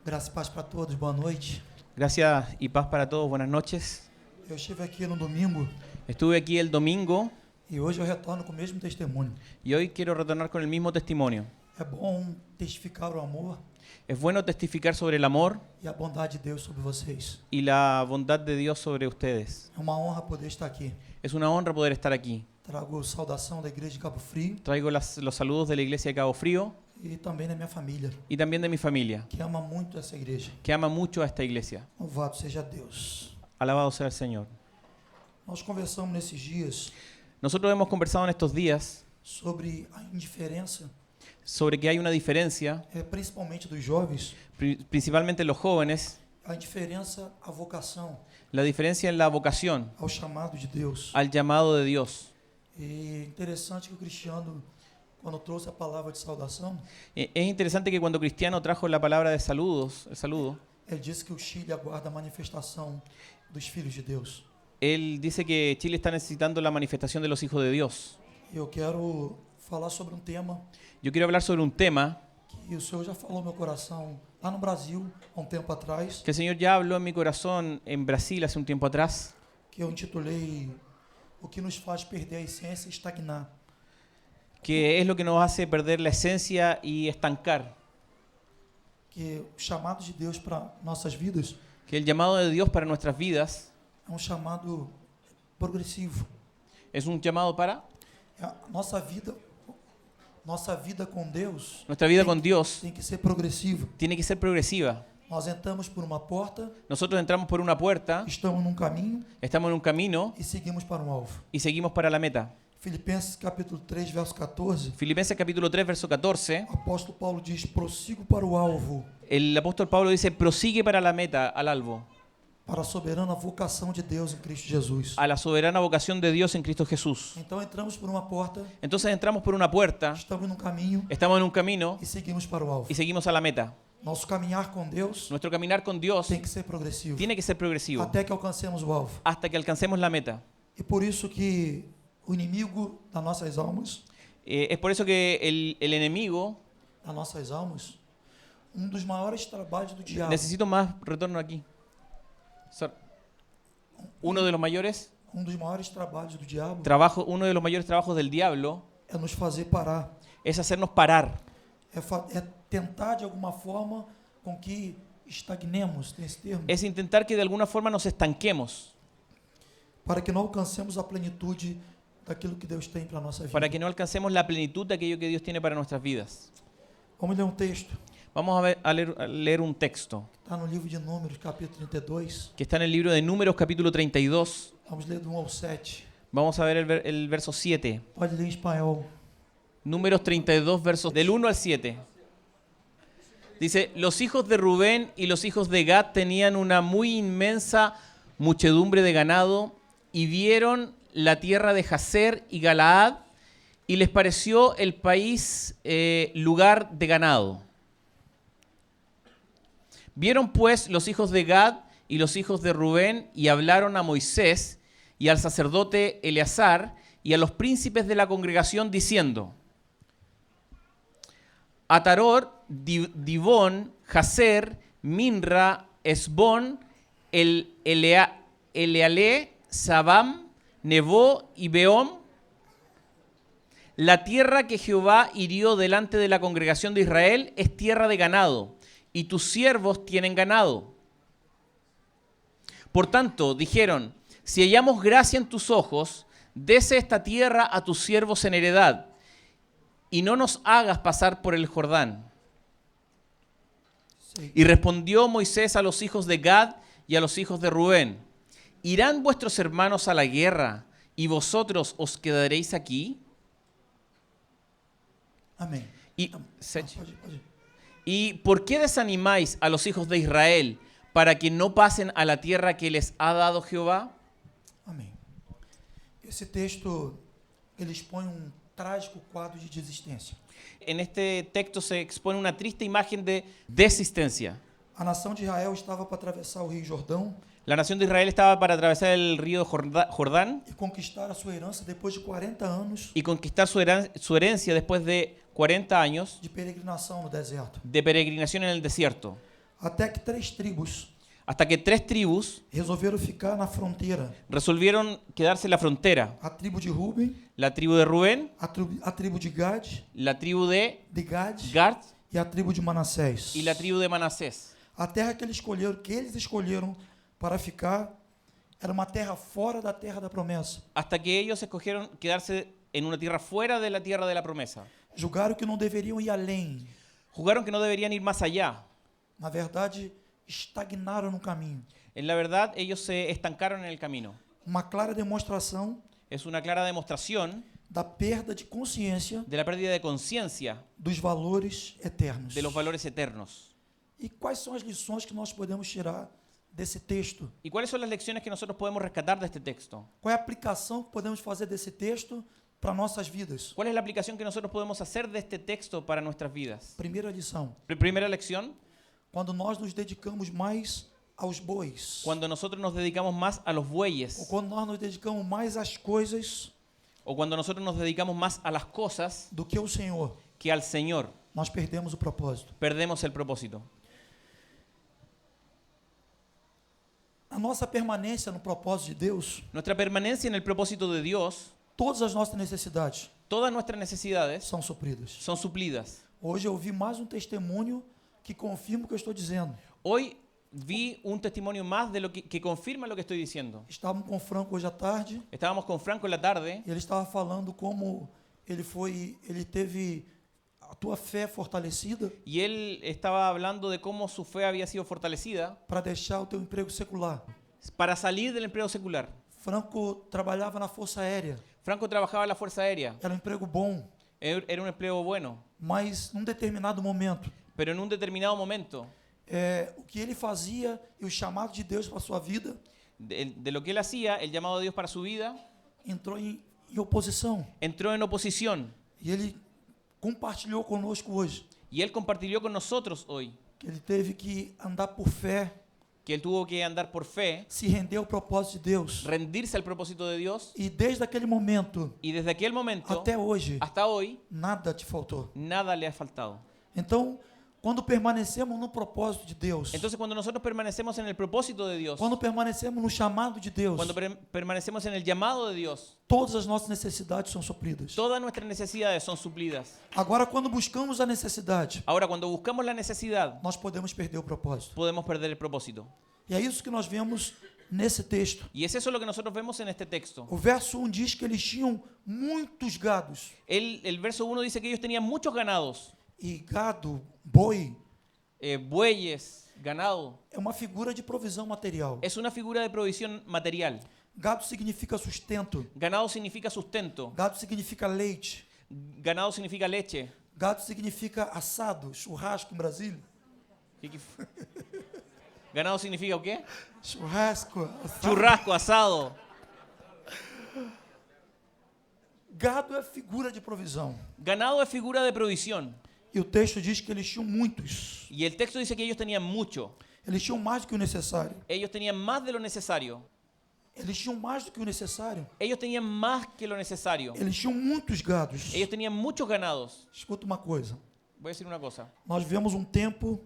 Graça e paz para todos, boa noite. Gracias y paz para todos, buenas noches. Eu estive aqui no domingo Estuve aquí el domingo e hoje eu retorno com o mesmo testemunho. y hoy quiero retornar con el mismo testimonio. É bom testificar o amor Es bueno testificar sobre el amor e a bondade de Deus sobre vocês. y la bondad de Dios sobre ustedes. É uma honra poder estar aqui. Es una honra poder estar aquí. Trago saudação da igreja de Cabo Frio Traigo los saludos de la iglesia de Cabo Frío e também da minha família, y también de mi familia, que ama muito essa igreja. que ama mucho a esta iglesia. Louvado seja Deus. Alabado sea el Señor. Nós conversamos nesses dias Nosotros hemos conversado en estos días sobre a indiferença, sobre que hay una diferencia, principalmente dos jovens, principalmente los jóvenes, a indiferença à vocação, la diferencia en la vocación, ao chamado de Deus. al llamado de Dios. E interessante que o Cristiano, quando trouxe a palavra de saudação, Es interesante que cuando Cristiano trajo la palabra de saludos, el saludo, ele disse que o Chile aguarda a manifestação dos filhos de Deus. él dice que Chile está necesitando la manifestación de los hijos de Dios. E eu quero falar sobre um tema Yo quiero hablar sobre un tema que o Senhor já falou no meu coração lá no Brasil, há um tempo atrás, que el Señor ya habló en mi corazón en Brasil hace un tiempo atrás, que eu intitulei O que nos faz perder a essência e estagnar. que es lo que nos hace perder la esencia y estancar. Que o chamado de Deus para nossas vidas Que el llamado de Dios para nuestras vidas é um chamado progressivo. es un llamado para A nossa vida com Deus nuestra vida con Dios. tem que ser progressiva. Tiene que ser progresiva. Nós entramos por uma porta, Nosotros entramos por una puerta, estamos num caminho estamos en un camino e seguimos para um alvo. y seguimos para la meta. Filipenses capítulo 3, verso 14, Filipenses capítulo 3, verso 14, o apóstolo Paulo diz: prossigo para o alvo, el apóstol Pablo dice, prosigue para la meta, al albo, para a soberana vocação de Deus em Cristo Jesus. a la soberana vocación de Dios en Cristo Jesús. Então entramos por uma porta, Entonces entramos por una puerta, estamos num caminho estamos en un camino e seguimos para o alvo. y seguimos a la meta. Nosso caminhar com Deus Nuestro caminar con Dios tem que ser progressivo, tiene que ser progresivo até que alcancemos o alvo. hasta que alcancemos la meta. E por isso que o inimigo das nossas almas, Es por eso que el enemigo, das nossas almas, dos maiores trabalhos do diabo, necesito más retorno aquí. Uno de los mayores dos maiores trabalhos do diabo uno de los mayores trabajos del diablo é nos fazer parar, es hacernos parar, é tentar de alguma forma com que estagnemos, tem esse termo, es intentar que de alguna forma nos estanquemos, para que não alcancemos a plenitude daquilo que Deus tem para a nossa vida. para que no alcancemos la plenitud de aquello que Dios tiene para nuestras vidas. Vamos ler um texto, Vamos a leer un texto está no livro de Números, capítulo 32, que está en el libro de Números capítulo 32. vamos ler do 1 ao 7. Vamos a ver el verso 7. Pode ler em espanhol. Números 32, versos del 1 al 7. Dice, los hijos de Rubén y los hijos de Gad tenían una muy inmensa muchedumbre de ganado y vieron la tierra de Jazer y Galaad y les pareció el país lugar de ganado. Vieron pues los hijos de Gad y los hijos de Rubén y hablaron a Moisés y al sacerdote Eleazar y a los príncipes de la congregación diciendo, Atarot, Dibón, Jazer, Minra, Esbón, Eleale, Sabam, Nebo y Beón, la tierra que Jehová hirió delante de la congregación de Israel es tierra de ganado, y tus siervos tienen ganado. Por tanto, dijeron, si hallamos gracia en tus ojos, dese esta tierra a tus siervos en heredad, y no nos hagas pasar por el Jordán. Sí. Y respondió Moisés a los hijos de Gad y a los hijos de Rubén, ¿irán vuestros hermanos a la guerra y vosotros os quedaréis aquí? Amém. Y, Pode ir. ¿Y por qué desanimáis a los hijos de Israel para que no pasen a la tierra que les ha dado Jehová? Amém. Esse texto, ele expõe trágico quadro de desistência. En este texto se expone una triste imagen de desistencia. A nação de Israel estava para atravessar o Rio Jordão La nación de Israel estaba para atravesar el río Jordán e conquistar a sua herança depois de 40 anos y conquistar su herencia después de 40 años de peregrinação no deserto. de peregrinación en el desierto. Até que 3 tribos hasta que 3 tribus resolveram ficar na fronteira. resolvieron quedarse en la frontera. A tribo de Ruben, La tribu de Rubén, a tribo de Gad, la tribu de Gad Gad e a tribo de Manassés. y la tribu de Manasés. A terra que eles escolheram para ficar era uma terra fora da terra da promessa. Hasta que ellos escogieron quedarse en una tierra fuera de la tierra de la promesa. Julgaram que não deveriam ir além. Jugaron que no deberían ir más allá. Na verdade, estagnaram no caminho. En la verdad, ellos se estancaron en el camino. Uma clara demonstração Es una clara demostración da perda de consciência de la pérdida de conciencia dos valores eternos. de los valores eternos. E quais são as lições que nós podemos tirar desse texto? ¿Y cuáles son las lecciones que nosotros podemos rescatar de este texto? Qual é a aplicação que podemos fazer desse texto para nossas vidas? ¿Cuál es la aplicación que nosotros podemos hacer de este texto para nuestras vidas? Primeira lição: Primera lección, quando nós nos dedicamos mais aos bois, cuando nosotros nos dedicamos más a los ou bueyes, quando nós nos dedicamos mais às coisas o cuando nosotros nos dedicamos más a las cosas do que ao Senhor, que al Señor, nós perdemos o propósito. perdemos el propósito. A nossa permanência no propósito de Deus, Nuestra permanencia en el propósito de Dios, todas as nossas necessidades todas nuestras necesidades são supridas. son suplidas. Hoje eu ouvi mais um testemunho que confirma o que eu estou dizendo. Hoy vi un testimonio más de lo que confirma lo que estoy diciendo. Estávamos com o Franco hoje à tarde Estábamos con Franco en la tarde e ele estava falando como ele teve a tua fé fortalecida y él estaba hablando de cómo su fe había sido fortalecida para deixar o teu emprego secular. para salir del empleo secular. Franco trabalhava na Força Aérea, Franco trabajaba en la Fuerza Aérea. era um emprego bom, Era un empleo bueno, mas num determinado momento, pero en un determinado momento o que ele fazia e o chamado de Deus para sua vida de lo que él hacía, el llamado de Dios para su vida, entrou em oposição. entró en oposición. E ele compartilhou conosco hoje Y él compartió con nosotros hoy que ele teve que andar por fé, que él tuvo que andar por fe, se render ao propósito de Deus. rendirse al propósito de Dios, E desde aquele momento y desde aquel momento até hoje, hasta hoy nada te faltou. nada le ha faltado. Então, quando permanecemos no propósito de Deus, Entonces, cuando nosotros permanecemos en el propósito de Dios, quando permanecemos no chamado de Deus, cuando permanecemos en el llamado de Dios, todas as nossas necessidades são supridas. todas nuestras necesidades son suplidas. Agora, quando buscamos a necessidade, Ahora, cuando buscamos la necesidad, nós podemos perder o propósito. podemos perder el propósito. E é isso que nós vemos nesse texto. Y es eso lo que nosotros vemos en este texto. O verso 1 diz que eles tinham muitos gados. El verso 1 dice que ellos tenían muchos ganados, E gado, boi, bueyes, ganado. é uma figura de provisão material. Es una figura de provisión material. Gado significa sustento. Ganado significa sustento. Gado significa leite. Ganado significa leche. Gado significa assado, churrasco em Brasília. Ganado significa ¿o qué? Churrasco, assado. Churrasco, asado. Gado é figura de provisão. Ganado es figura de provisión. E o texto diz que eles tinham muitos. Y el texto dice que ellos tenían mucho. Eles tinham mais do que o necessário. Ellos tenían más de lo necesario. Eles tinham mais do que o necessário. Ellos tenían más que lo necesario. Eles tinham muitos gados. Ellos tenían muchos ganados. Escuta uma coisa. Voy a decir una cosa. Nós vivemos um tempo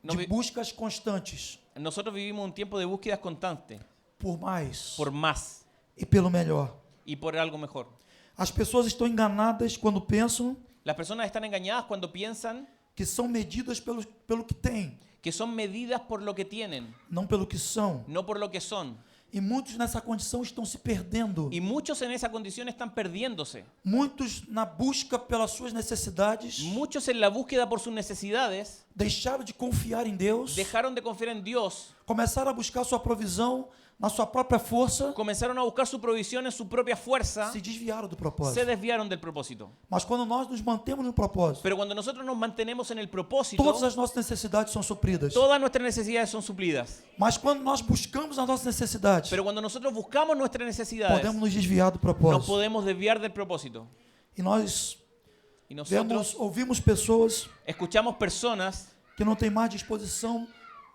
No de vi- buscas constantes Nosotros vivimos un tiempo de búsquedas constantes por mais por más e pelo melhor. y por algo mejor. As pessoas estão enganadas quando pensam Las personas están engañadas cuando piensan que são medidas pelo que têm, que son medidas por lo que tienen, não pelo que são. no por lo que son. E muitos nessa condição estão se perdendo. Y muchos en esa condición están perdiéndose. Muitos na busca pelas suas necessidades Muchos en la búsqueda por sus necesidades deixaram de confiar em Deus, dejaron de confiar en Dios, começaram a buscar sua provisão na sua própria força, comenzaron a buscar su provisión en su propia fuerza, se desviaram do se propósito. desviaron del propósito. Mas quando nós nos mantemos no propósito, Pero cuando nosotros nos mantenemos en el propósito, todas as nossas necessidades são supridas. todas nuestras necesidades son suplidas. Mas quando nós buscamos as nossas necessidades, Pero cuando nosotros buscamos nuestras necesidades, podemos nos desviar do nos propósito. podemos desviar del propósito. E nós Y nosotros ouvimos pessoas escuchamos personas que não têm mais disposição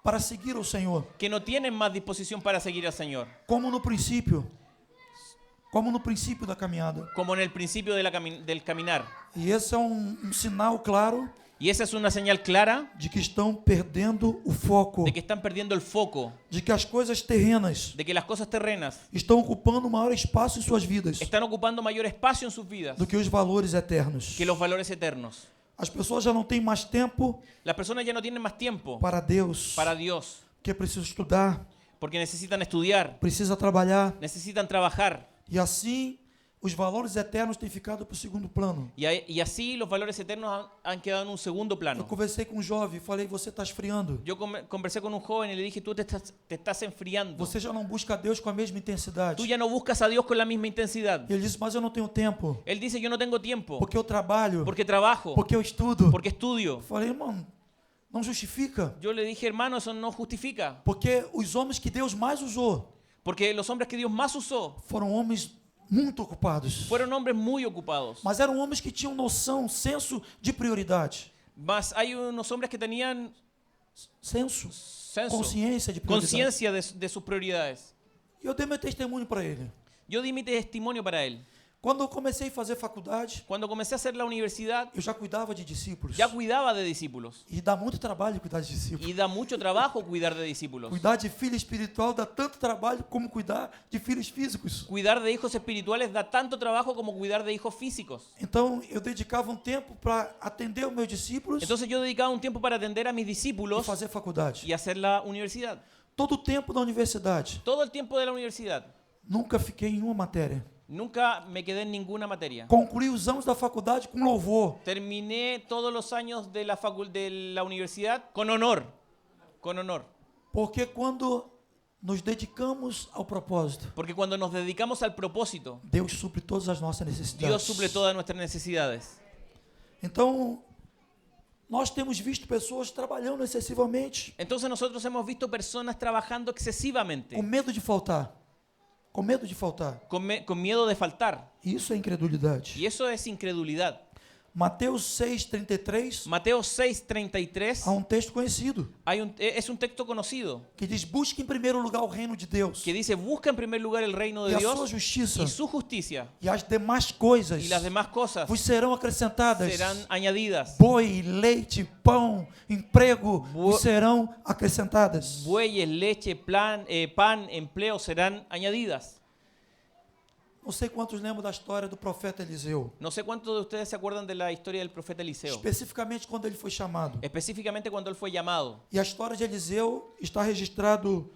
para seguir o Senhor, que no tienen más disposición para seguir al Señor, como no princípio da caminhada. como en el principio de del caminar. E esse é um sinal claro Y esa es una señal clara de que estão perdendo o foco, de que están perdiendo el foco, de que as coisas terrenas de que las cosas terrenas estão ocupando maior espaço em suas vidas están ocupando mayor espacio en sus vidas do que os valores eternos. que los valores eternos. As pessoas já não têm mais tempo Las personas ya no tienen más tiempo para Deus, para Dios porque precisa estudar, porque necesitan estudiar, precisa trabalhar, necesitan trabajar. e assim os valores eternos têm ficado para o segundo plano. Y así los valores eternos han quedado en un segundo Eu plano. conversei com um jovem e falei, você está esfriando. Yo conversé con un joven y le dije, tú te estás enfriando. Você já não busca a Deus com a mesma intensidade. Tú ya no buscas a Dios con la misma intensidad. E ele disse, mas eu não tenho tempo, Él dice, yo no tengo tiempo, porque eu trabalho, porque trabajo, porque eu estudo. porque estudio. Eu falei, irmão, não justifica. Yo le dije, hermano, eso no justifica. Porque os homens que Deus mais usou Porque los hombres que Dios más usó foram homens muito ocupados. fueron hombres muy ocupados. Mas eram homens que tinham noção, senso de prioridade. Mas hay unos hombres que tenían Senso, senso, consciência de prioridade. conciencia de sus prioridades. E eu dei meu testemunho para ele. Yo di mi testimonio para él. Quando eu comecei a fazer faculdade, Cuando comencé a hacer la universidad, eu já cuidava de discípulos. ya cuidaba de discípulos. E dá muito trabalho cuidar de discípulos. Y da mucho trabajo cuidar de discípulos. Cuidar de filho espiritual dá tanto trabalho como cuidar de filhos físicos. Cuidar de hijos espirituales da tanto trabajo como cuidar de hijos físicos. Então eu dedicava um tempo para atender os meus discípulos Entonces yo dedicaba un tiempo para atender a mis e discípulos fazer faculdade. y hacer la universidad. Todo o tempo da universidade. Todo el tiempo de la universidad. Nunca fiquei em uma matéria. Nunca me quedé en ninguna materia. Concluí os anos da faculdade com louvor. Terminé todos los años de la universidad con honor. Con honor. Porque quando nos dedicamos ao propósito, Porque cuando nos dedicamos al propósito, Deus supre todas as nossas necessidades. Dios suple todas nuestras necesidades. Então, nós temos visto pessoas trabalhando excessivamente, Entonces nosotros hemos visto personas trabajando excesivamente, com medo de faltar. Com medo de faltar. con miedo de faltar. Isso é incredulidade. Y eso es incredulidad. Mateus 6,33 Mateo 6:33 há um texto conhecido es un texto conocido que diz: busque em primeiro lugar o reino de Deus que dice, busca en primer lugar el reino e de a sua Dios justiça, y su justicia, e as demais coisas y las demás cosas vos serão acrescentadas. serán añadidas. Boi, leite, pão, emprego vos serão acrescentadas. Bueyes, leche, pan, empleo serán añadidas. Não sei quantos lembram da história do profeta Eliseu, No sé cuántos de ustedes se acuerdan de la historia del profeta Eliseo, especificamente quando ele foi chamado. específicamente cuando él fue llamado. E a história de Eliseu está registrado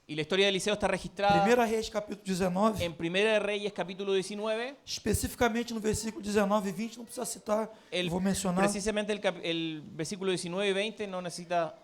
Y la historia de Eliseo está em registrada 1 Reis capítulo 19, en Primera de Reyes capítulo 19, especificamente no versículo 19 e 20, não precisa citar, eu vou mencionar. precisamente el versículo 19 y 20 no necesita.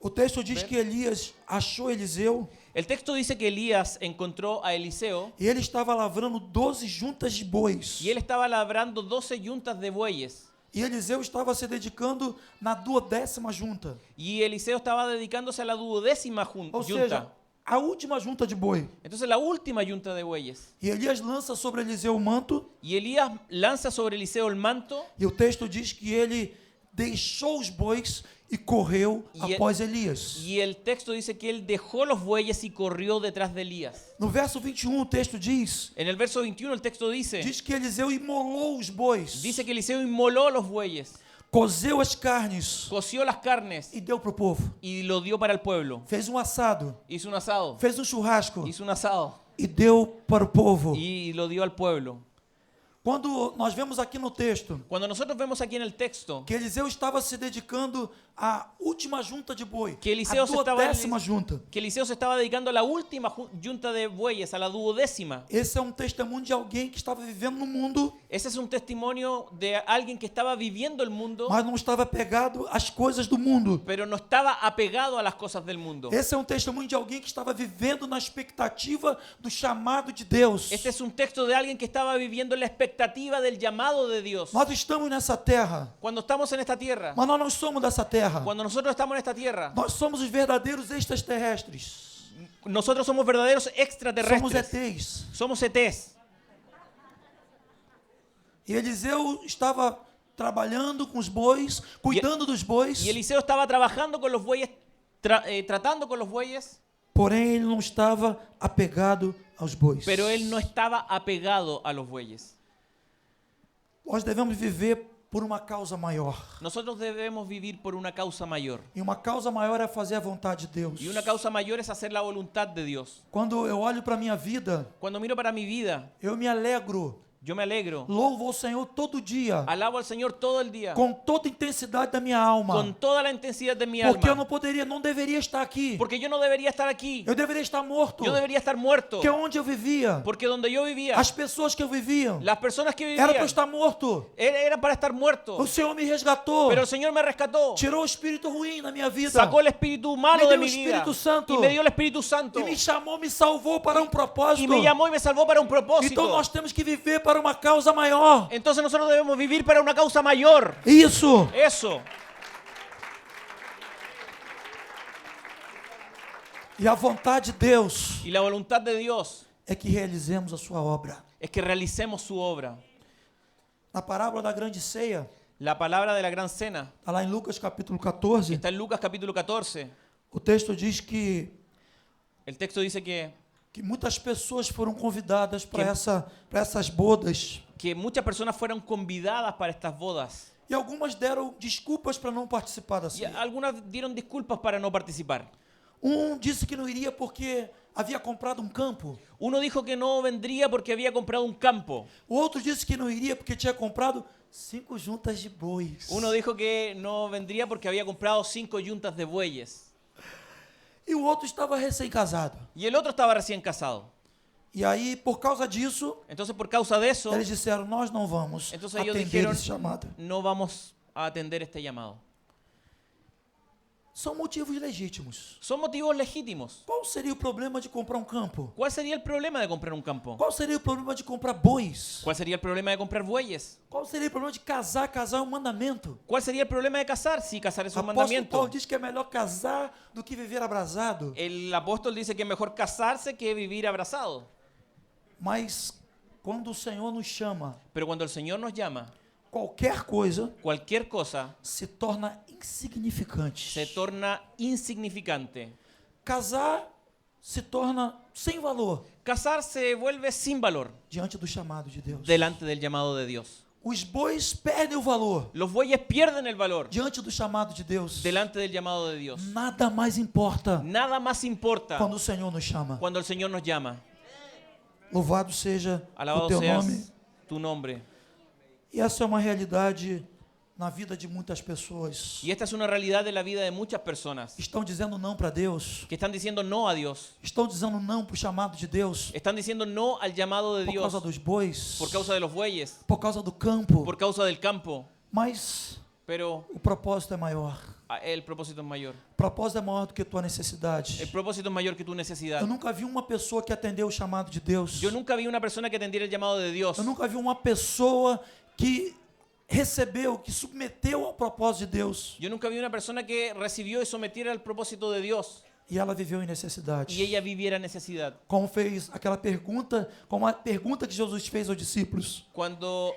O texto diz que Elias achou Eliseu El texto dice que Elías encontró a Eliseo e ele estava lavrando 12 juntas de bois. y él estaba labrando 12 yuntas de bueyes. E Eliseu estava se dedicando na 12ª junta. Y Eliseo estaba dedicándose a la 12ª Ou yunta. seja, a última junta de boi. Entonces la última yunta de bueyes. E Elias lança sobre Eliseu o manto, Y Elías lanza sobre Eliseo el manto e o texto diz que ele deixou os bois e correu após Elias. y el texto dice que él dejó los bueyes y corrió detrás de Elías. No verso 21 o texto diz En el verso 21 el texto dice que Eliseu imolou os bois, que Eliseo inmoló los bueyes, cozeu as carnes coció las carnes e deu para o povo. y lo dio para el pueblo. Fez um assado, Hizo un asado. fez um churrasco Hizo un asado e deu para o povo. y lo dio al pueblo. Quando nós vemos aqui no texto Cuando nosotros vemos aquí en el texto que Eliseu estava se dedicando à última junta de boi, Que Eliseu a se estava- 12ª junta. que Eliseo se estaba dedicando a la última yunta de bueyes, a la 12ª. Esse é um testemunho de alguém que estava vivendo no mundo, Ese es un testimonio de alguien que estaba viviendo el mundo, mas não estava pegado às coisas do mundo. pero no estaba apegado a las cosas del mundo. Esse é um testemunho de alguém que estava vivendo na expectativa do chamado de Deus. Este es un texto de alguien que estaba viviendo la expectativa del llamado de Dios. Nós estamos nessa terra, Cuando estamos en esta tierra, mas nós não somos dessa terra. cuando nosotros estamos en esta tierra, Nós somos os verdadeiros extraterrestres. nosotros somos verdaderos Somos extraterrestres. ETs. Somos ETs. E Eliseu estava trabalhando com os bois, cuidando dos bois, Y Eliseo estaba trabajando con los bueyes, tratando con los bueyes, porém ele não estava apegado aos bois. pero él no estaba apegado a los bueyes. Nós devemos viver por uma causa maior. Nosotros debemos vivir por una causa mayor. E uma causa maior é fazer a vontade de Deus. Y una causa mayor es hacer la voluntad de Dios. Quando eu olho para minha vida, Cuando miro para mi vida, eu me alegro, yo me alegro. louvo ao Senhor todo dia, Alabo al Señor todo el día. com toda a intensidade da minha alma. Con toda la intensidad de mi Porque eu alma. não deveria estar aqui. Porque yo no debería estar aquí. Eu deveria estar morto. Yo debería estar muerto. Porque onde eu vivia, Porque donde yo vivía, as pessoas que eu vivia, las personas que era para eu vivían, estar morto. era para estar muerto. O Senhor me resgatou, Pero el Señor me rescató. tirou o espírito ruim na minha vida, Sacó el espíritu malo Me de dio mi el vida. Espíritu Santo. Y me dio el Espíritu Santo. e me chamou, me salvou para um Y propósito. me llamó y me salvó para un propósito. Então nós temos que viver para uma causa maior. Entonces nosotros debemos vivir para una causa mayor. Isso. Eso. E a vontade de Deus Y la voluntad de Dios é que realizemos a sua obra. es que realicemos su obra. Na parábola da grande ceia, La palabra de la gran cena está lá em Lucas capítulo 14, está en Lucas capítulo 14. o texto diz que El texto dice que muitas pessoas foram convidadas para Que- essas bodas. muchas personas fueron convidadas para estas bodas. E algumas deram desculpas para não participar da Y ceia. algunas dieron disculpas para no participar. Disse que não iria porque havia comprado um campo. Uno dijo que no vendría porque había comprado un campo. O outro disse que não iria porque tinha comprado 5 juntas de bois. Uno dijo que no vendría porque había comprado 5 yuntas de bueyes. E o outro estava recém-casado. Y el otro estaba recién casado. E aí, por causa disso, Entonces, por causa de eso, eles disseram, nós não vamos entonces ellos atender dijeron, esse chamado. no vamos a atender este llamado. São motivos legítimos. Son motivos legítimos. Qual seria o problema de comprar um campo? ¿Cuál sería el problema de comprar un campo? Qual seria o problema de comprar bois? ¿Cuál sería el problema de comprar bueyes? Qual seria o problema de casar? Casar é um mandamento. ¿Cuál sería el problema de casar? Si casar es un Apóstolo Paulo mandamiento. diz que é melhor casar do que viver abrasado. El apóstol dice que es mejor casarse que vivir abrazado. Mas quando o Senhor nos chama, Pero cuando el Señor nos llama, qualquer coisa cualquier cosa se torna insignificante. se torna insignificante. Casar se torna sem valor Casar se vuelve sin valor diante do chamado de Deus. delante del llamado de Dios. Os bois perdem o valor Los bueyes pierden el valor diante do chamado de Deus. delante del llamado de Dios. Nada mais importa Nada más importa quando o Senhor nos chama. cuando el Señor nos llama. Louvado seja o Alabado teu seas nome. tu nombre. E essa é uma realidade na vida de muitas pessoas. Y esta es una realidad de la vida de muchas personas Estão dizendo não para Deus. que están diciendo no a Dios. Estão dizendo não para o chamado de Deus. Están diciendo no al llamado de Por Dios causa dos bois. por causa de los bueyes, Por causa do campo. por causa del campo. Mas Pero o propósito é maior. el propósito es mayor. O propósito é maior do que tua necessidade. El propósito es mayor que tu necesidad. Eu nunca vi uma pessoa que atendeu o chamado de Deus. Yo nunca vi una persona que atendiera el llamado de Dios. Eu nunca vi uma pessoa que recebeu, que submeteu ao propósito de Deus. Yo nunca vi una persona que recibió y sometiera al propósito de Dios E ela viveu em necessidade. y ella viviera necesidad. Como fez aquela pergunta, como a pergunta que Jesus fez aos discípulos. Cuando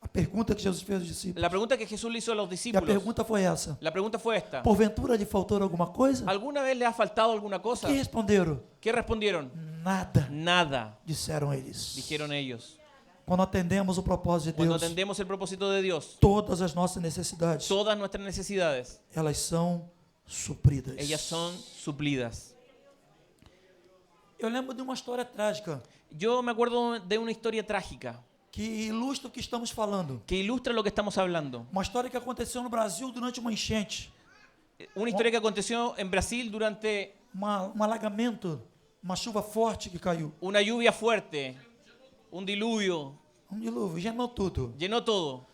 A pergunta que Jesus fez aos discípulos. la pregunta que Jesús le hizo a los E a discípulos, pergunta foi essa. la pregunta fue esta: Porventura lhe faltou alguma coisa? ¿alguna vez le ha faltado alguna cosa? Que responderam? ¿Qué respondieron? Nada, Nada, disseram eles. dijeron ellos. Quando atendemos o propósito de Cuando Deus, atendemos el propósito de Dios, todas as nossas necessidades, todas nuestras necesidades, elas são supridas. ellas son suplidas. Eu lembro de uma história trágica Yo me acuerdo de una historia trágica que ilustra o que estamos falando. que ilustra lo que estamos hablando. Uma história que aconteceu no Brasil durante uma enchente, Una historia que aconteció en Brasil durante um alagamento, uma chuva forte que caiu. una lluvia fuerte, un diluvio, Dilúvio, llenou tudo. llenó todo.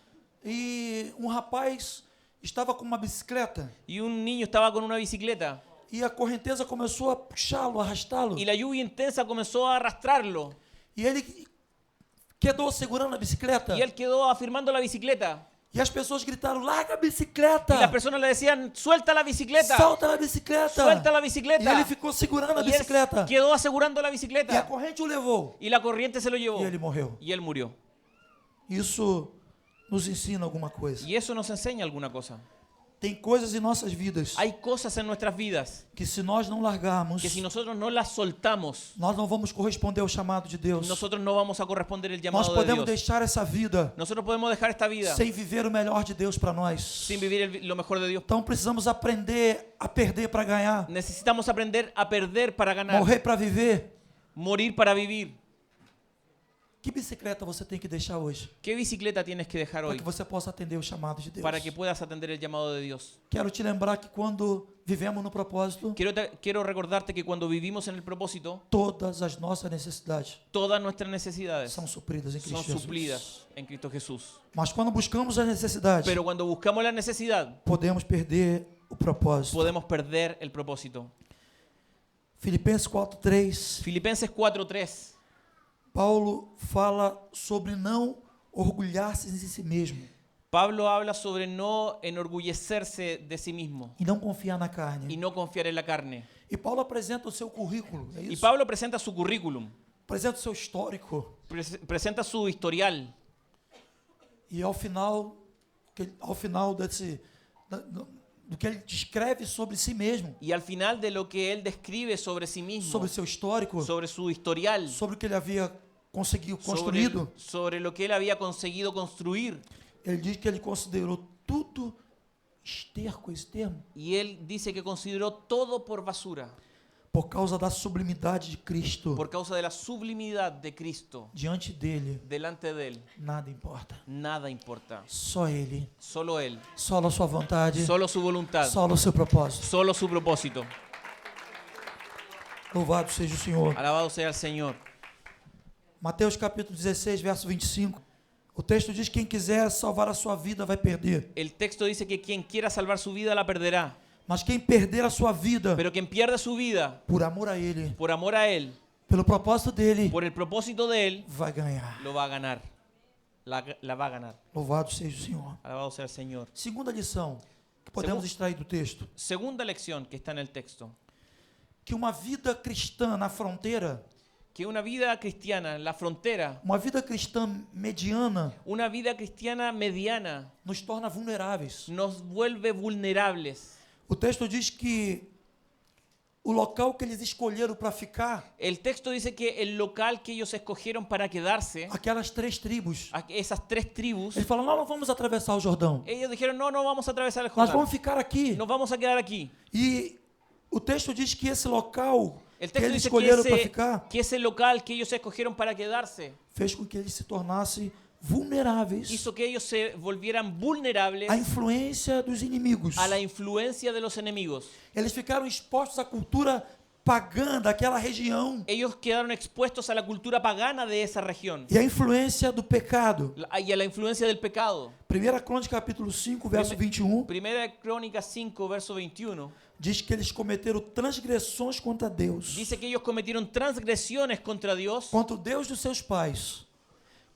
E um rapaz estava com uma bicicleta Y un niño estaba con una bicicleta e a correnteza começou a puxá-lo, arrastá-lo. y la lluvia intensa comenzó a arrastrarlo E ele quedou segurando a bicicleta. y él quedó afirmando la bicicleta. E as pessoas gritaram, larga a bicicleta! Y las personas le decían, suelta la bicicleta, Solta a bicicleta! suelta la E bicicleta. ele ficou segurando a Y él bicicleta. quedó asegurando la E a bicicleta corrente o levou. y la corriente se lo llevó E ele morreu. y él murió. Isso nos ensina alguma coisa. Y eso nos enseña alguna cosa. Tem coisas em nossas vidas Hay cosas en nuestras vidas que se nós não largarmos, que si nosotros no las soltamos, nós não vamos corresponder ao chamado de Deus. nosotros no vamos a corresponder el Nós llamado de podemos Dios. deixar essa vida Nosotros podemos dejar esta vida sem viver o melhor de Deus para nós. sin vivir lo mejor de Dios. Então precisamos aprender a perder para ganhar, Necesitamos aprender a perder para ganar, morrer para viver. morir para vivir. Que bicicleta você tem que deixar hoje ¿Qué bicicleta tienes que dejar para hoy que você possa atender o chamado de Deus? para que puedas atender el llamado de Dios? Quero te lembrar que quando vivemos no propósito, Quiero recordarte que cuando vivimos en el propósito, todas as nossas necessidades todas nuestras necesidades são supridas em son Cristo Jesus. suplidas en Cristo Jesús. Mas quando buscamos a necessidade, Pero cuando buscamos la necesidad, podemos perder o propósito. podemos perder el propósito. Filipenses 4:3, Filipenses 4:3. Paulo fala sobre não orgulhar-se em si mesmo Pablo habla sobre no enorgullecerse de sí mismo e não confiar na y carne. no confiar en la carne. E Paulo apresenta o seu currículo, é Y isso? Pablo presenta su currículum, Apresenta o seu histórico. presenta su historial. E ao final do que ele descreve sobre si mesmo, Y al final de lo que él describe sobre sí mismo, sobre seu histórico, sobre su historial, sobre o que ele havia conseguido sobre, construído, sobre lo que él había conseguido construir, ele diz que ele considerou tudo esterco, esse termo, y él dice que consideró todo por basura por causa da sublimidade de Cristo. por causa de la sublimidad de Cristo. Diante dele, Delante de él, nada importa. nada importa. Só ele, Solo él, só a sua vontade, solo su voluntad, só o seu propósito. solo su propósito. Louvado seja o Senhor. Alabado sea el Señor. Mateus capítulo 16, verso 25. O texto diz: quem quiser salvar a sua vida vai perder. El texto dice que quien quiera salvar su vida la perderá, Mas quem perder a sua vida pero quien pierda su vida por amor a ele, por amor a él, pelo propósito dele, por el propósito de él, vai ganhar. lo va a ganar. La va a ganar. Louvado seja o Senhor. Alabado sea el Señor. Segunda lição que podemos extrair do texto: Segunda lección que está en el texto. que uma vida cristã na fronteira, Que una vida cristiana en la frontera, uma vida cristã mediana, una vida cristiana mediana, nos torna vulneráveis. nos vuelve vulnerables. O texto diz que o local que eles escolheram para ficar, El texto dice que el local que ellos escogieron para quedarse, aquelas 3 tribos, esas 3 tribus, eles falam: não, não vamos atravessar o Jordão, ellos dijeron, no vamos a atravesar el nós Jordán, vamos ficar aqui. nos vamos a quedar aquí. E o texto diz que esse local El que texto eles dice escolheram para ficar que ese local que ellos escogieron para quedarse fez com que eles se tornassem vulneráveis hizo que ellos se volvieran vulnerables à influência dos inimigos. a la influencia de los enemigos. Eles ficaram expostos à cultura pagã daquela região Ellos quedaron expuestos a la cultura pagana de esa región e à influência do pecado. y a la influencia del pecado. 1 Crônica capítulo 5, verso 21, Primera Crónica 5, verso 21, diz que eles cometeram transgressões contra Deus, dice que ellos cometieron transgresiones contra Dios, contra o Deus dos seus pais.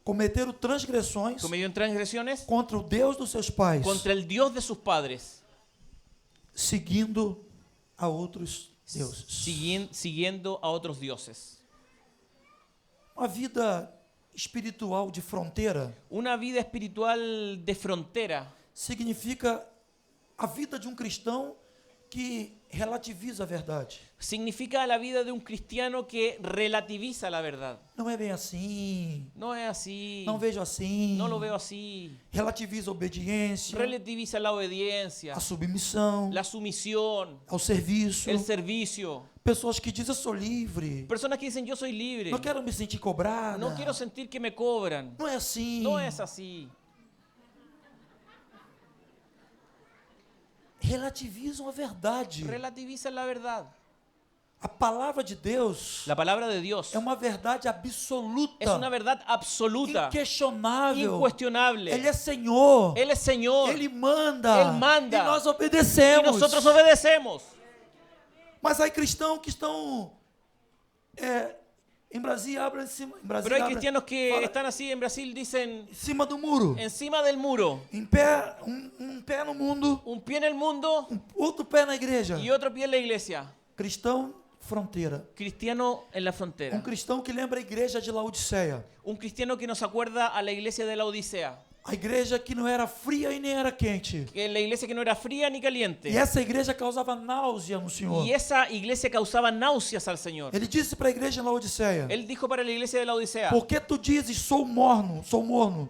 Cometeram transgressões cometieron transgresiones contra o Deus dos seus pais, contra el Dios de sus padres, seguindo a outros deuses. siguiendo a otros dioses. Uma vida espiritual de fronteira Una vida espiritual de frontera significa a vida de um cristão que relativiza a verdade. significa la vida de un cristiano que relativiza la verdad. Não é bem assim, No es así, não vejo assim. no lo veo así. Relativiza a obediência, Relativiza la obediencia, a submissão, la sumisión, ao serviço. el servicio. Pessoas que dizem: eu sou livre, Personas que dicen yo soy libre, não quero me sentir cobrada. no quiero sentir que me cobran. Não é assim. No es así. Relativizam a verdade. Relativiza la verdad. A palavra de Deus La palabra de Dios é uma verdade absoluta, es una verdad absoluta, inquestionável. incuestionable. Ele é Senhor. Él es Señor Ele manda. Ele manda. E nós y obedecemos. nosotros obedecemos. Mas há cristãos que estão em Brasília, abre em cima, em Brasília, Pero hay abre, cristianos que fala, están así en Brasil, dicen em cima do muro, encima del muro, em pé, um pé no mundo, un pie en el mundo outro pé na igreja. y otro pie en la iglesia. Cristão fronteira. Cristiano en la frontera. Cristão que lembra a igreja de Laodiceia. Un cristiano que nos acuerda a la iglesia de la Odisea. A igreja que não era fria e nem era quente. que la iglesia que no era fría ni caliente. E essa igreja causava náusea no Senhor. Y esa iglesia causaba náuseas al Señor. Ele disse para a igreja em Laodiceia: Él dijo para la iglesia de la Odisea, Por que tu dizes, sou morno, sou morno?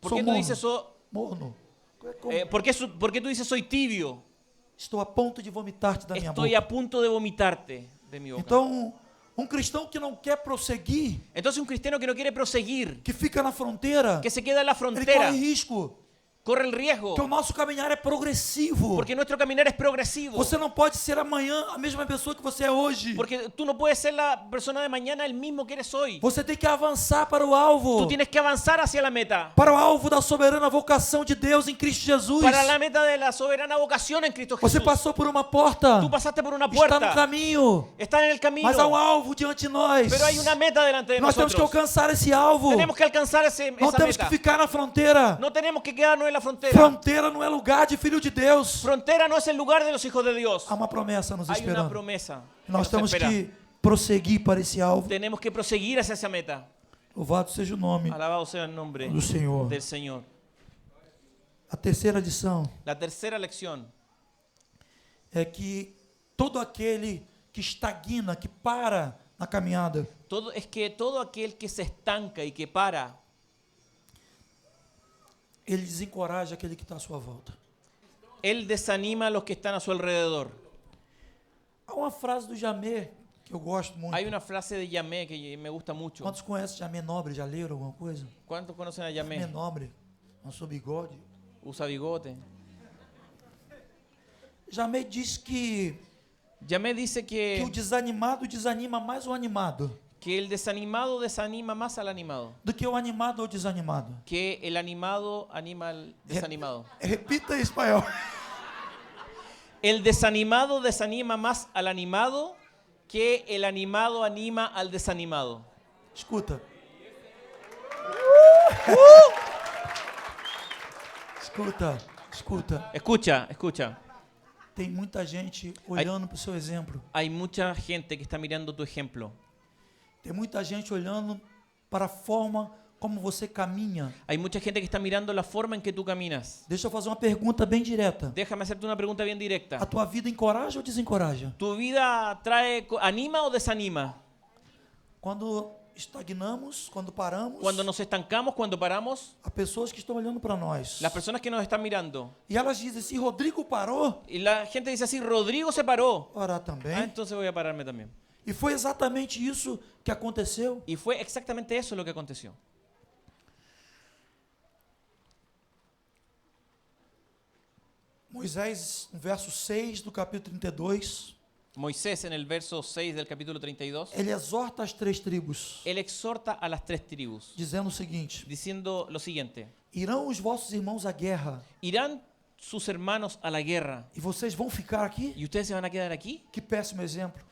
¿por Sou qué tú dices, morno. por qué tú dices soy tibio? Estou a ponto de vomitar-te da minha Estoy boca. a punto de vomitarte de mi boca. Então, um cristão que não quer prosseguir, Entonces un cristiano que no quiere proseguir, que fica na fronteira, que se queda en la ele frontera, corre risco, corre el riesgo, porque o nosso caminhar é progressivo. porque nuestro caminar es progresivo. Você não pode ser amanhã a mesma pessoa que você é hoje. Porque tú no puedes ser la persona de mañana el mismo que eres hoy. Você tem que avançar para o alvo. Tú tienes que avanzar hacia la meta. Para o alvo da soberana vocação de Deus em Cristo Jesus. Para la meta de la soberana vocación en Cristo Você Jesús. passou por uma porta. Tú pasaste por una Está no puerta. caminho. Está en el camino. Mas há um alvo diante de nós. Pero hay una meta delante de Nós temos que nosotros. alcançar esse alvo. Tenemos que alcanzar Não esa temos que meta. ficar na fronteira. No tenemos que quedarnos en la frontera. Fronteira não é lugar de filho de Deus. Frontera no es el lugar de los hijos de Dios. Há uma promessa nos Hay una esperando. promesa. que Nós nos temos espera. que prosseguir para esse alvo. Tenemos que proseguir hacia esa meta. Louvado seja o nome Alabado sea el nombre do Senhor. del Señor. A terceira lição La tercera lección é que todo aquele que estagna, que para na caminhada, es que todo aquel que se estanca y que para, ele desencoraja aquele que está à sua volta. él desanima a los que están a su alrededor. Há uma frase do Jamé que eu gosto muito. Hay una frase de Yamé que me gusta mucho. Quantos conhecem Jamé Nobre? Já leram alguma coisa? ¿Cuántos conocen a Jamé Yamé? Nobre, nosso bigode. Usa bigote. Jamé diz que Yamé dice o que desanimado desanima mais o animado el desanimado desanima más al animado. do que o animado ao desanimado. Que el animado anima al desanimado. Repita em espanhol. El desanimado desanima más al animado que el animado anima al desanimado. Escuta. Escuta, escuta. Escucha, escucha. Tem muita gente olhando para o seu exemplo. Hay mucha gente que está mirando tu ejemplo. Tem muita gente olhando para a forma como você caminha. Hay mucha gente que está mirando la forma en que tú caminas. Deixa eu fazer uma pergunta bem direta. Déjame hacerte una pregunta bien A directa. tua vida encoraja ou desencoraja? ¿Tu vida anima o desanima? Quando estagnamos, quando paramos, Cuando nos estancamos, cuando paramos, há pessoas que estão olhando para nós. las personas que nos están mirando. E elas dizem assim, Rodrigo parou? Y la gente dice así, Rodrigo se paró. Orar também. Entonces voy a pararme también. E foi exatamente isso que aconteceu. Y fue exactamente eso lo que aconteció. Moisés, no verso 6 do capítulo 32, Moisés en el verso 6 del capítulo 32, ele exorta as três tribos, él exhorta a las tres tribus, dizendo o seguinte: diciendo lo siguiente: irão os vossos irmãos à guerra ¿irán sus hermanos a la guerra e vocês vão ficar aqui? y ustedes se van a quedar aquí? Que péssimo exemplo,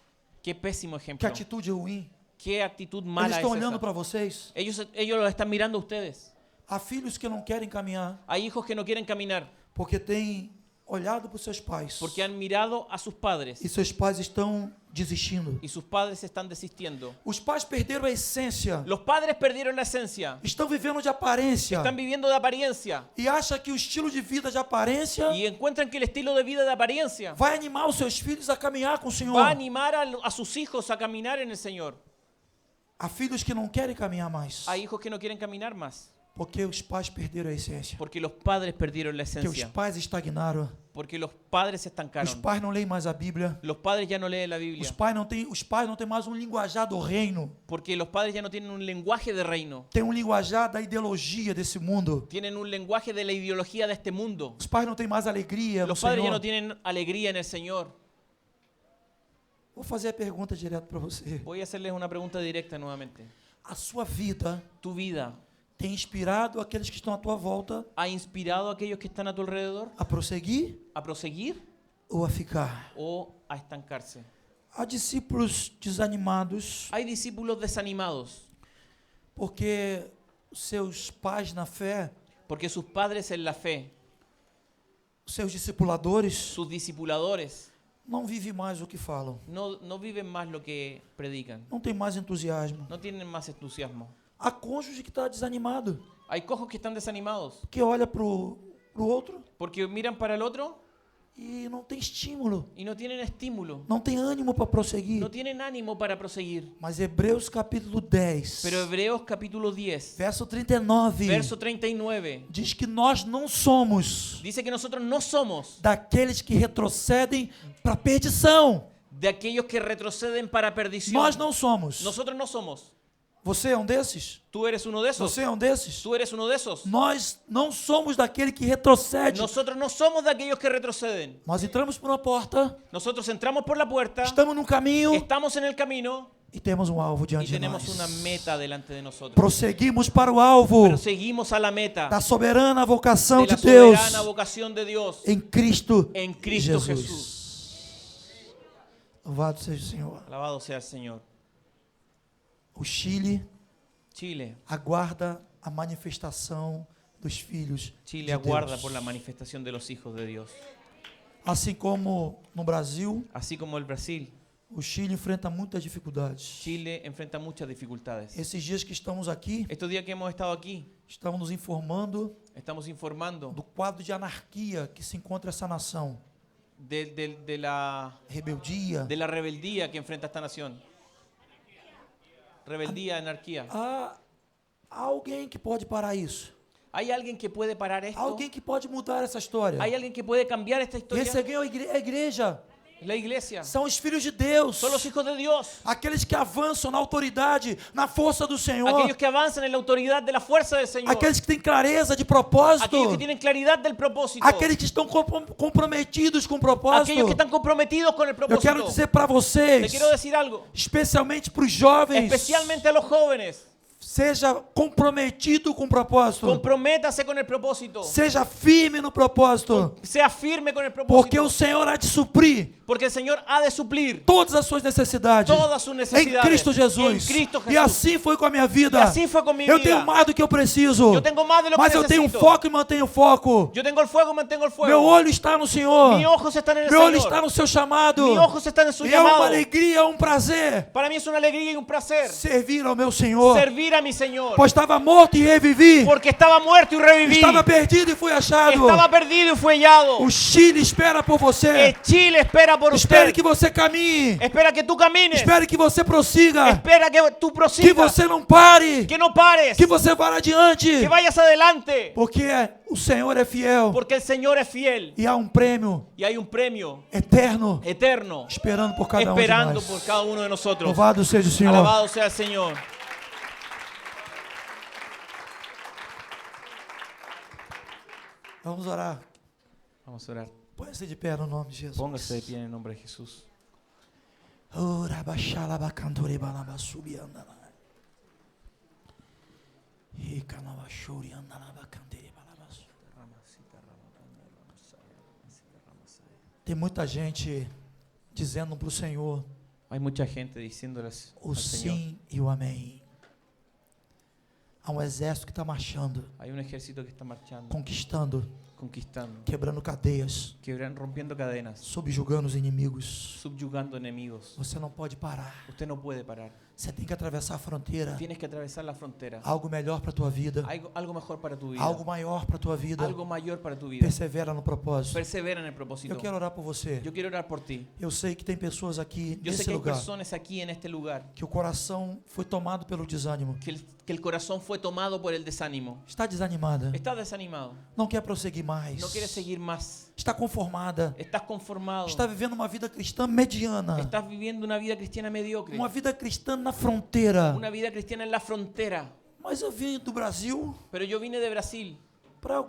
Qué pésimo que ejemplo. atitude ruim. Qué actitud Eles mala estão es olhando esa. para vocês. Ellos lo están mirando a ustedes. Há filhos que não querem caminhar Hay hijos que no quieren caminar porque têm olhado para os seus pais porque han mirado a sus padres e seus pais estão desistindo. y sus padres están desistiendo. Os pais perderam a essência, Los padres perdieron la esencia, estão vivendo de aparência están viviendo de apariencia e acham que o estilo de vida de aparência y encuentran que el estilo de vida de apariencia vai animar os seus filhos a caminhar com o Senhor. va a animar a sus hijos a caminar en el Señor. Há filhos que não querem caminhar mais Hay hijos que no quieren caminar más porque os pais perderam a essência, porque los padres perdieron la porque os esencia, pais estagnaram, porque los padres se os estancaron. pais não leem mais a Bíblia, Los padres ya no leen la os Biblia pais não têm mais um linguajar do reino, porque los padres ya no tienen un lenguaje de reino, tem um linguajar da ideologia desse mundo. tienen un lenguaje de la ideología de este mundo. Os pais não têm mais alegria no Los padres ya Senhor. no tienen alegría en el Señor. Vou fazer a pergunta direto para você. Voy a hacerles una pregunta directa nuevamente. A sua vida ¿Tu vida tem inspirado aqueles que estão à tua volta ha inspirado a aquellos que están a tu alrededor a prosseguir a proseguir ou a ficar? o a estancarse? Há discípulos desanimados Hay discípulos desanimados porque seus pais na fé, porque sus padres en la fe, seus discipuladores, sus discipuladores, não vivem mais o que falam. no viven más lo que predican, Não tem mais entusiasmo. no tienen más entusiasmo. Há cônjuge que está desanimado, Hay cojos que están desanimados que olha pro outro porque miran para el otro e não tem estímulo, y no tienen estímulo, não tem ânimo para prosseguir. no tienen ánimo para proseguir. Mas Hebreus capítulo 10, Pero Hebreos capítulo 10, verso 39, verso 39, diz que nós não somos dice que nosotros no somos daqueles que retrocedem para a perdição. de aquellos que retroceden para perdición. Nós não somos. Nosotros no somos. Você é um desses? ¿Tú eres uno de esos? Você é um desses? ¿Tú eres uno de esos? Nós não somos daquele que retrocede. Nosotros no somos de aquellos que retroceden. Nós entramos por uma porta, Nosotros entramos por la puerta, estamos num caminho estamos en el camino e temos um alvo y diante de tenemos nós. una meta delante de nosotros. Prosseguimos para o alvo Pero seguimos a la meta da soberana vocação de de la Deus soberana vocación de Dios em Cristo, en Cristo Jesus. Jesús. Louvado seja o Senhor. Alabado sea el Señor. O Chile Chile aguarda a manifestação dos filhos Chile de aguarda Deus. por la manifestación de los hijos de Dios. Assim como no Brasil, Así como el Brasil, o Chile enfrenta muitas dificuldades. Chile enfrenta muchas dificultades. Esses dias que estamos aqui, Estos días que hemos estado aquí, estamos nos informando estamos informando do quadro de anarquia que se encontra essa nação. de la Rebeldia. rebeldía que enfrenta esta nación. Rebeldía, anarquía. Há alguém que pode parar isso. ¿Hay alguien que puede parar Há esto? alguém que pode mudar essa história. ¿Hay alguien que puede cambiar esta historia? Esse alguém é a igreja. La iglesia. São os filhos de Deus. Son los hijos de Dios. Aqueles que avançam na autoridade, na força do Senhor. Aquellos que avanzan en la autoridad de la fuerza del Señor. Aqueles que têm clareza de propósito. Aquellos que tienen claridad del propósito. Aqueles que estão comprometidos com o propósito. Aquellos que están comprometidos con el Eu propósito. quero dizer para Te vocês, quiero decir algo. especialmente para os jovens, Especialmente a los jóvenes. seja comprometido com o propósito. Comprométase con el propósito. Seja firme no propósito. Sea firme con el Porque propósito. o Senhor há de suprir Porque el Señor ha de suplir todas as suas necessidades todas sus em necesidades. Cristo Jesus. En Cristo E Jesús. assim foi com a minha vida. Y así fue con mi Eu vida. tenho mais do que eu preciso. Yo tengo más de lo que Mas eu tenho necesito. foco e mantenho foco. Yo tengo el fuego, mantengo el fuego. Meu olho está no Senhor. Mis ojos están en el Meu olho Señor. está no seu chamado. Mis ojos están en su E é uma llamado. alegria, é um prazer Para mí es una alegría y un placer servir ao meu Senhor. servir a mi Señor. Pois estava morto e revivi. Porque estaba muerto y reviví. Estava perdido e fui achado. Estaba perdido y fue hallado. O Chile espera por você. Chile espera por Espere usted. que você caminhe. Espera que tú camines. Espere que você prossiga. Espera que tú Que prosigas. você não pare. Que no pares. Que você vá adiante. Que vayas adelante. Porque o Senhor é fiel. Porque el Señor es fiel. E há um prêmio Y hay un premio eterno eterno esperando por cada um de esperando nós. por cada uno de nosotros. Louvado seja o Senhor. Alabado sea el Señor. Vamos orar. Vamos a orar. Põe-se de pé no nome de Jesus. Póngase de pie en el nombre de Jesús. Ora baixala bacandore balaba subiandana. E canava chori andana bacandere balaba. Tem muita gente dizendo para o Senhor Hay mucha gente diciéndoles o al Señor. sim e o amém. Há um exército que está marchando, Hay un ejército que está marchando, conquistando, conquistando, quebrando cadeias, rompiendo cadenas, subjugando os inimigos. subyugando enemigos. Você não pode parar. Usted no puede parar. Você tem que atravessar a fronteira. Tienes que atravesar la frontera. Algo melhor para a tua vida. Algo mejor para tu vida. Algo maior para a tua vida. Algo mayor para tu vida. Persevera no propósito. Persevera en el propósito. Eu quero orar por você. Yo quiero orar por ti. Eu sei que tem pessoas aqui Yo sé nesse que hay lugar personas aquí en este lugar que o coração foi tomado pelo desânimo. que el corazón fue tomado por el desánimo. Está desanimada. Estás desanimado. Não quer prosseguir mais. No quieres seguir más. Está conformada. Estás conformado. Está vivendo uma vida cristã mediana. Estás viviendo una vida cristiana mediocre. Uma vida cristã na fronteira. Una vida cristiana en la frontera. Mas eu vim do Brasil Pero yo vine de Brasil para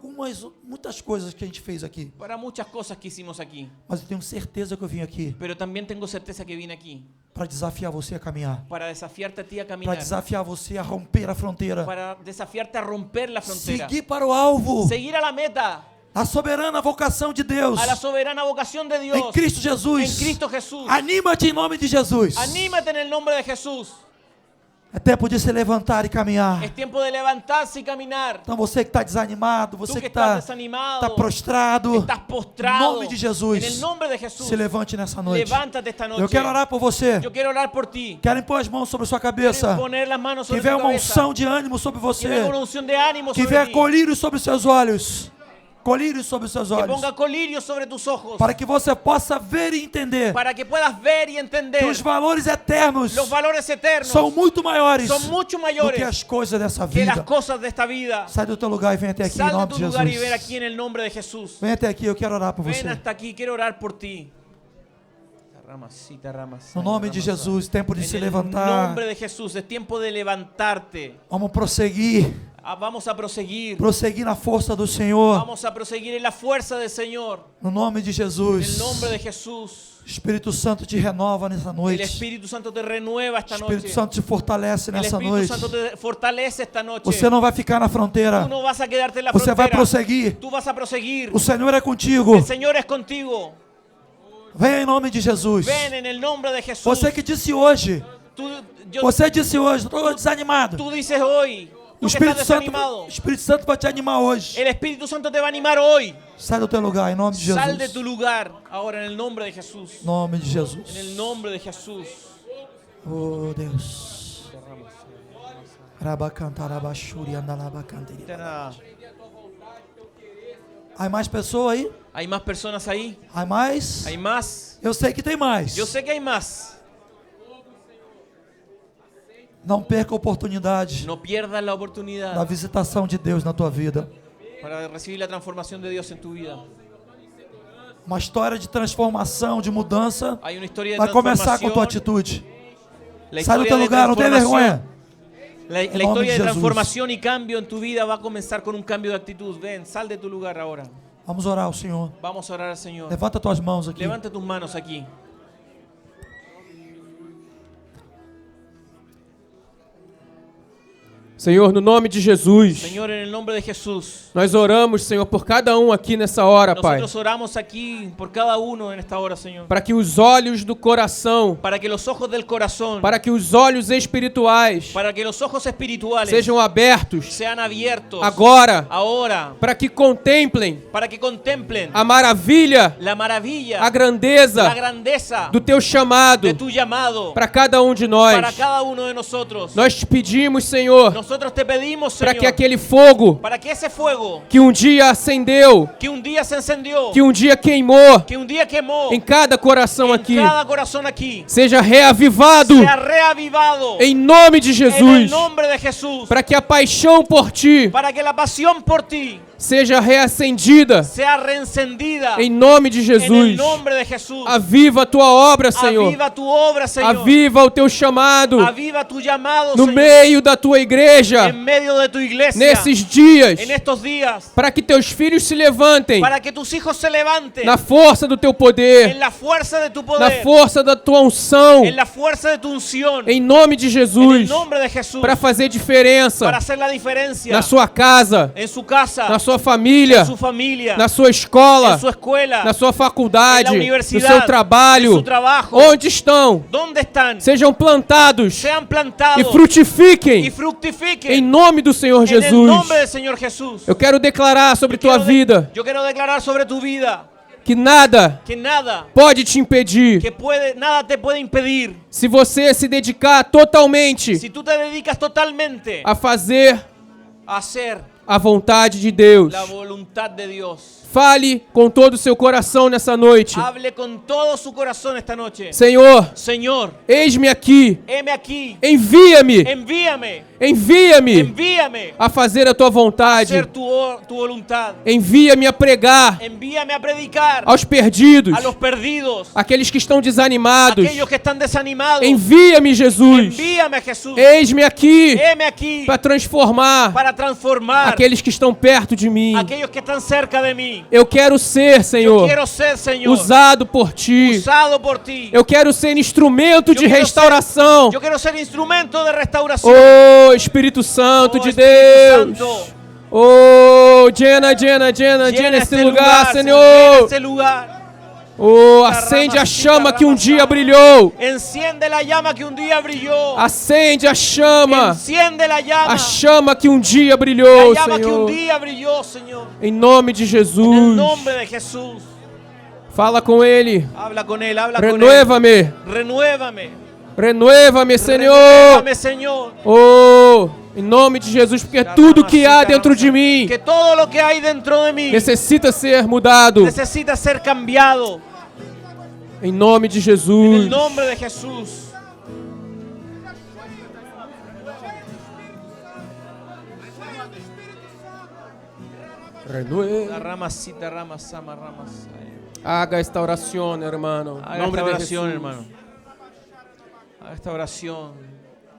muitas coisas que a gente fez aqui. para muchas cosas que hicimos aquí. Mas eu tenho certeza que eu vim aqui Pero también tengo certeza que vine aquí para desafiar você a caminhar. para desafiarte a ti a Para caminar. desafiar você a romper a fronteira. Para desafiarte a romper la frontera. Seguir para o alvo. Seguir a la meta. A soberana vocação de Deus. A la soberana vocación de Dios. Em Cristo Jesus. En Cristo Jesús. Anímate em nome de Jesus. Anímate en el nombre de Jesús. É tempo de se levantar e caminhar. Es tiempo de levantarse y caminar. Então você que está desanimado, Tú você que que está estás desanimado, prostrado, estás em postrado, nome de Jesus, en el nombre de Jesús, se levante nessa noite. levántate esta noche. Eu quero orar por você. Yo quiero orar por ti. Quero impor as mãos sobre sua Quiero cabeça. poner las manos Que sobre venha tu uma cabeza. unção de ânimo sobre Que venga você. una unción de ánimo Que sobre venha ti. colírio sobre os seus olhos. Colírio sobre os seus Que olhos. ponga colirio sobre tus ojos. Para que você possa ver e entender Para que puedas ver y que entender os valores eternos los valores eternos são muito maiores son mucho do que mayores as coisas dessa que las vida. cosas de esta vida. Sai do teu lugar e vem até aqui em Sal de nome tu de lugar y ven Jesus. aquí en el nombre de Jesús. Vem até aqui, eu quero orar por Ven você. hasta aquí, quiero orar por ti. No nome de Jesus, tempo de En se el levantar. nombre de Jesús, es tiempo de levantarte. Vamos prosseguir. Vamos a proseguir. Prosseguir na força do Senhor. Vamos a proseguir en la fuerza del Señor. No nome de En Jesus. el nombre de Jesús. Espírito Santo te renova nessa El noite. Espíritu Santo te renueva esta Espírito noche. Santo te fortalece El nessa Espíritu noite. Santo te fortalece esta noche. Você não vai ficar na fronteira. Tú no vas a quedarte en la Você vai frontera. prosseguir. Tú vas a proseguir. O Senhor é contigo. El Señor es contigo. Vem em nome de Jesus. Ven en el nombre de Jesús. Você que disse hoje. Tú Você disse hoje, estou desanimado. tú dices hoy, O tú que estás Espírito desanimado, Santo vai te animar hoje. el Espíritu Santo te va a animar hoy. Sai do teu lugar, em nome de Sal de tu Jesus. lugar ahora en el nombre de Jesús. Em nome de En Jesus. el nombre de Jesús. Oh, Deus. Rabacantarabachuri andalabacanteri. Há mais pessoas aí? ¿Hay más personas ahí? Há mais? ¿Hay más? Eu sei que tem mais. Yo sé que hay más. Não perca a oportunidade No pierdas la da oportunidad visitação de Deus na tua vida. para recibir la transformación de Dios en tu vida. Uma história de transformação, de mudança, Hay una historia de vai começar com a tua transformación. atitude. La Sai do historia teu de lugar, não tem transformación. vergonha. La nombre historia de de Jesús. transformación y cambio en tu vida va a comenzar con un cambio de actitud. Ven, sal de tu lugar ahora. Vamos orar ao Senhor. Vamos a orar al Señor. Levanta tuas mãos aqui. Levanta tus manos aquí. Senhor, no nome de Jesus, Señor, en el nombre de Jesús. nós oramos, Senhor, por cada um aqui nessa hora, Pai. Nosotros oramos aquí por cada uno en esta hora, Señor. Para que os olhos do coração, Para que los ojos del corazón, para que os olhos espirituais para que los ojos espirituales sejam abertos sean abiertos agora, ahora, para que contemplem para que contemplen a maravilha, la maravilla, a grandeza la grandeza do Teu chamado de tu llamado para cada um de nós. para cada uno de nosotros. Nós te pedimos, Senhor, Nosotros te pedimos, para Señor, que aquele fogo para que ese fuego que um dia acendeu, que un día se encendió, que um dia queimou que un día quemó em cada coração en aqui, cada corazón aquí, seja reavivado sea reavivado em nome de en el Jesus, nombre de Jesús, para que a paixão por Ti para que la pasión por ti seja reacendida sea reencendida em nome de en el Jesus. nombre de Jesús. Aviva a Tua obra, Senhor. Aviva tu obra, Señor. Aviva o Teu chamado Aviva tu llamado, no Señor, meio da Tua igreja en medio de tu iglesia, nesses dias, en estos días, para que Teus filhos se levantem para que tus hijos se levanten na força do Teu en poder, la fuerza de tu na poder, força da Tua unção, en la fuerza de tu unción, em nome de en el Jesus, nombre de Jesús, para fazer diferença para hacer la diferencia na sua casa, en su casa, na sua família, en su familia, na sua escola, en su escuela, na sua faculdade, na no universidade, seu trabalho, en su trabajo. onde estão, ¿Dónde están? sejam plantados Sean e plantados y frutifiquem fructifiquen em nome do Senhor en el Jesus. nombre del Señor Jesús. Eu quero declarar sobre tua Quiero de- vida Yo quiero declarar sobre tu vida que nada que nada pode te impedir nada te puede impedir se você se dedicar totalmente si tú te dedicas totalmente a fazer a hacer a vontade de Deus. la voluntad de Dios. Fale com todo o seu coração nessa noite. Hable con todo su corazón esta noche. Senhor, Señor, eis-me aqui. heme aquí, Envia-me, envíame, envia-me envíame a fazer a tua a vontade. hacer tu voluntad. Envia-me a pregar Envíame a predicar aos perdidos, a los perdidos, aqueles que estão desanimados. aquellos que están desanimados. Envia-me, Jesus. Envíame, Jesús. Eis-me aqui Heme aquí para transformar para transformar aqueles que estão perto de mim. aquellos que están cerca de mí. Eu quero ser, Yo Senhor, quiero ser, Señor, usado por Ti. usado por ti. Eu quero ser instrumento de quero restauração. Yo quiero ser instrumento de restauración. Oh, Espírito Santo Oh, de Espíritu Deus. Santo. Oh, llena Llena esse este lugar, Señor, Senhor. llena este lugar. Oh, acende a chama que um dia brilhou. Enciende la llama que un día brilló. Acende a chama. Enciende la llama. A chama que um dia brilhou, La llama que un Senhor. día brilló, Señor. Em nome de En el Jesus. nombre de Jesús. Fala com Ele. Habla con él, habla con él. Renueva-me. Renuévame. Renueva-me, Senhor. Renuévame, Señor. Oh, em nome de Jesus, porque tudo que há dentro de mim Que todo lo que hay dentro de mí necessita ser mudado. necesita ser cambiado. Em nome de En Jesus. el nombre de Jesús. Renueva. Ramasita, ramasama, ramasaya. Haga esta oração, hermano. Em Haga nome esta de oración, Jesus. hermano. Haga esta oración.